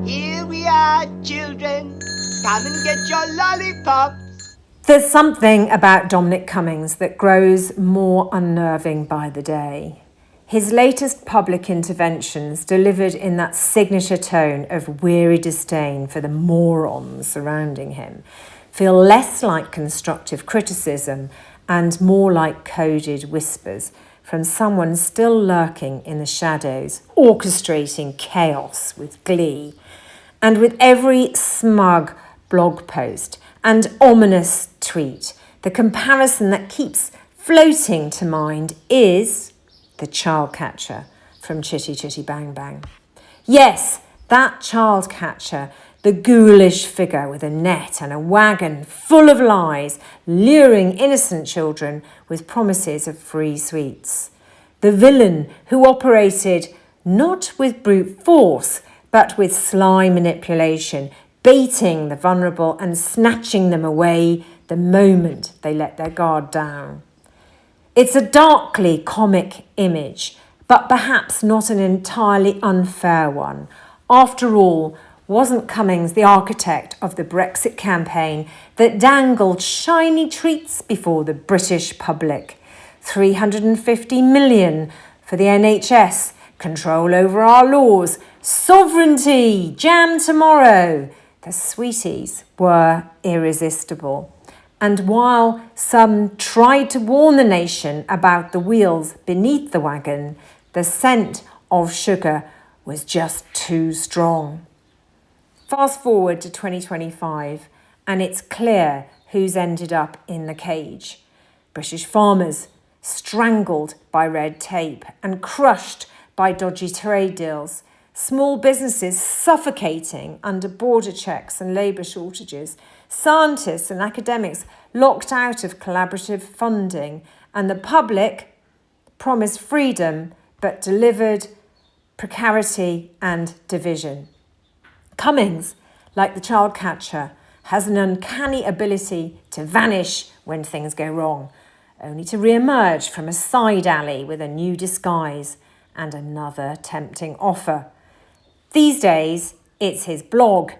Here we are, children. Come and get your lollipops. There's something about Dominic Cummings that grows more unnerving by the day. His latest public interventions, delivered in that signature tone of weary disdain for the morons surrounding him, feel less like constructive criticism and more like coded whispers from someone still lurking in the shadows, orchestrating chaos with glee. And with every smug blog post and ominous tweet, the comparison that keeps floating to mind is the child catcher from Chitty Chitty Bang Bang. Yes, that child catcher, the ghoulish figure with a net and a wagon full of lies, luring innocent children with promises of free sweets. The villain who operated not with brute force, but with sly manipulation, baiting the vulnerable and snatching them away the moment they let their guard down. It's a darkly comic image, but perhaps not an entirely unfair one. After all, wasn't Cummings the architect of the Brexit campaign that dangled shiny treats before the British public? 350 million for the NHS, control over our laws, sovereignty, jam tomorrow. The sweeties were irresistible. And while some tried to warn the nation about the wheels beneath the wagon, the scent of sugar was just too strong. Fast forward to 2025, and it's clear who's ended up in the cage. British farmers strangled by red tape and crushed by dodgy trade deals. Small businesses suffocating under border checks and labour shortages. Scientists and academics locked out of collaborative funding, and the public promised freedom but delivered precarity and division. Cummings, like the child catcher, has an uncanny ability to vanish when things go wrong, only to re-emerge from a side alley with a new disguise and another tempting offer. These days, it's his blog,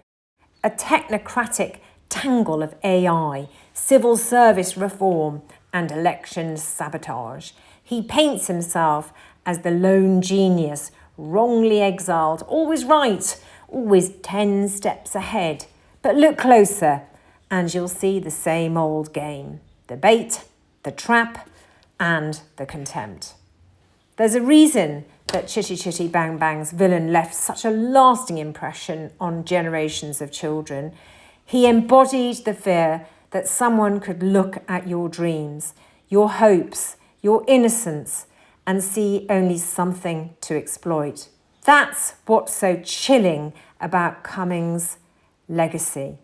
a technocratic tangle of AI, civil service reform, and election sabotage. He paints himself as the lone genius, wrongly exiled, always right, always 10 steps ahead. But look closer, and you'll see the same old game: the bait, the trap, and the contempt. There's a reason that Chitty Chitty Bang Bang's villain left such a lasting impression on generations of children. He embodied the fear that someone could look at your dreams, your hopes, your innocence, and see only something to exploit. That's what's so chilling about Cummings' legacy.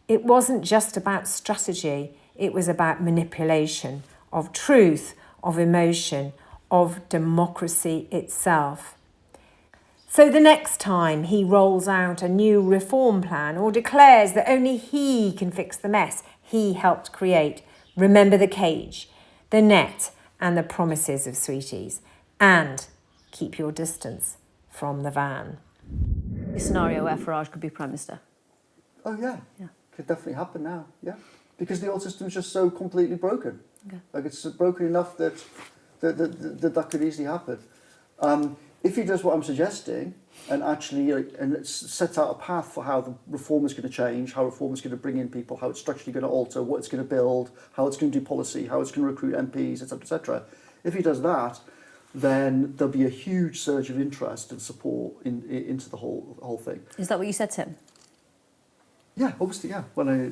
It wasn't just about strategy, it was about manipulation of truth, of emotion, of democracy itself. So the next time he rolls out a new reform plan or declares that only he can fix the mess he helped create, remember the cage, the net, and the promises of sweeties, and keep your distance from the van. A scenario where Farage could be Prime Minister. Oh yeah, could definitely happen now, yeah. Because the old system is just so completely broken. Okay. Like it's broken enough that that could easily happen. If he does what I'm suggesting and actually and sets out a path for how the reform is going to change, how reform is going to bring in people, how it's structurally going to alter, what it's going to build, how it's going to do policy, how it's going to recruit MPs, etc., etc. If he does that, then there'll be a huge surge of interest and support into the whole thing. Is that what you said to him? Yeah, obviously, yeah. When I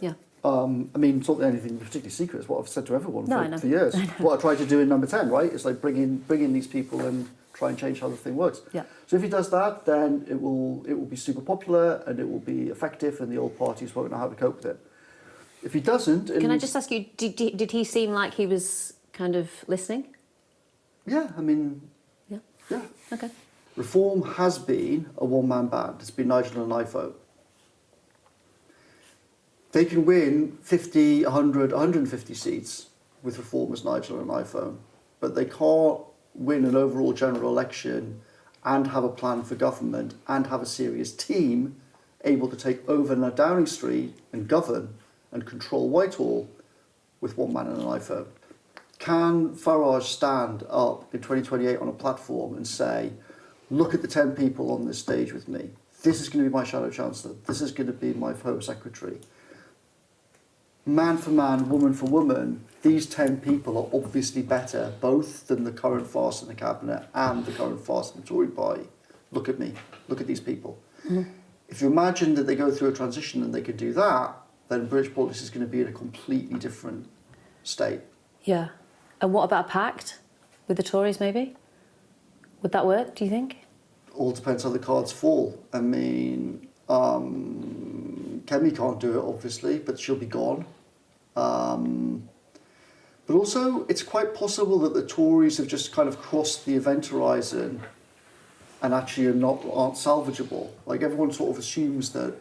Yeah. I mean, it's not anything particularly secret. It's what I've said to everyone for years. I know. What I tried to do in number 10, right? It's like bring in these people and try and change how the thing works. Yeah. So if he does that, then it will be super popular and it will be effective, and the old parties won't know how to cope with it. If he doesn't, can I just ask you? Did he seem like he was kind of listening? Yeah, I mean. Yeah. Yeah. Okay. Reform has been a one-man band. It's been Nigel and I vote. They can win 50, 100, 150 seats with Reform as Nigel and iPhone, but they can't win an overall general election and have a plan for government and have a serious team able to take over now Downing Street and govern and control Whitehall with one man and an iPhone. Can Farage stand up in 2028 on a platform and say, look at the 10 people on this stage with me. This is going to be my Shadow Chancellor. This is going to be my Home Secretary. Man for man, woman for woman, these 10 people are obviously better, both than the current farce in the Cabinet and the current farce in the Tory party. Look at me. Look at these people. Mm-hmm. If you imagine that they go through a transition and they could do that, then British politics is going to be in a completely different state. Yeah. And what about a pact with the Tories, maybe? Would that work, do you think? All depends how the cards fall. I mean, Kemi can't do it, obviously, but she'll be gone. But also, it's quite possible that the Tories have just kind of crossed the event horizon and actually aren't salvageable. Like, everyone sort of assumes that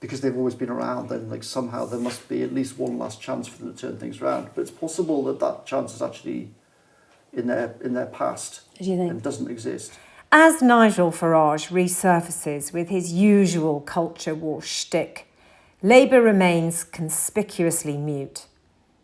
because they've always been around, then like somehow there must be at least one last chance for them to turn things around. But it's possible that that chance is actually in their past. Do you think? And doesn't exist. As Nigel Farage resurfaces with his usual culture war shtick, Labour remains conspicuously mute.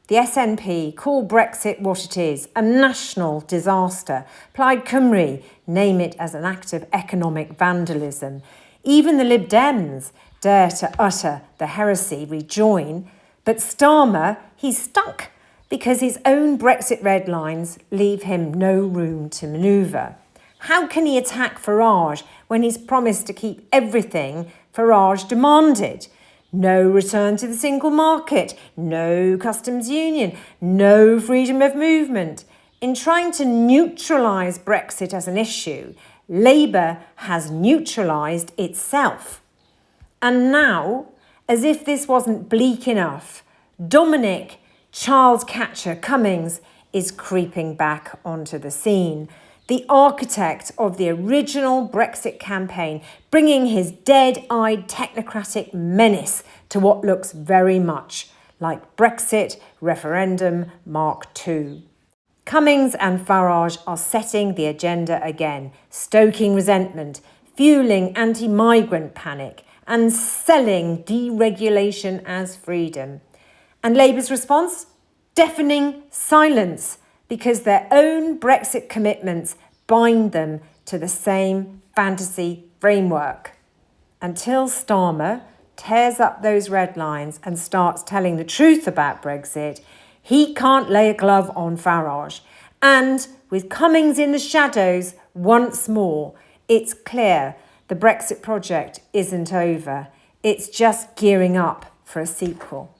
The SNP call Brexit what it is, a national disaster. Plaid Cymru name it as an act of economic vandalism. Even the Lib Dems dare to utter the heresy, rejoin. But Starmer, he's stuck because his own Brexit red lines leave him no room to manoeuvre. How can he attack Farage when he's promised to keep everything Farage demanded? No return to the single market, no customs union, no freedom of movement. In trying to neutralise Brexit as an issue, Labour has neutralised itself. And now, as if this wasn't bleak enough, Dominic Charles Catcher Cummings is creeping back onto the scene. The architect of the original Brexit campaign, bringing his dead-eyed technocratic menace to what looks very much like Brexit referendum Mark II. Cummings and Farage are setting the agenda again, stoking resentment, fueling anti-migrant panic, and selling deregulation as freedom. And Labour's response? Deafening silence, because their own Brexit commitments bind them to the same fantasy framework. Until Starmer tears up those red lines and starts telling the truth about Brexit, he can't lay a glove on Farage. And with Cummings in the shadows once more, it's clear the Brexit project isn't over. It's just gearing up for a sequel.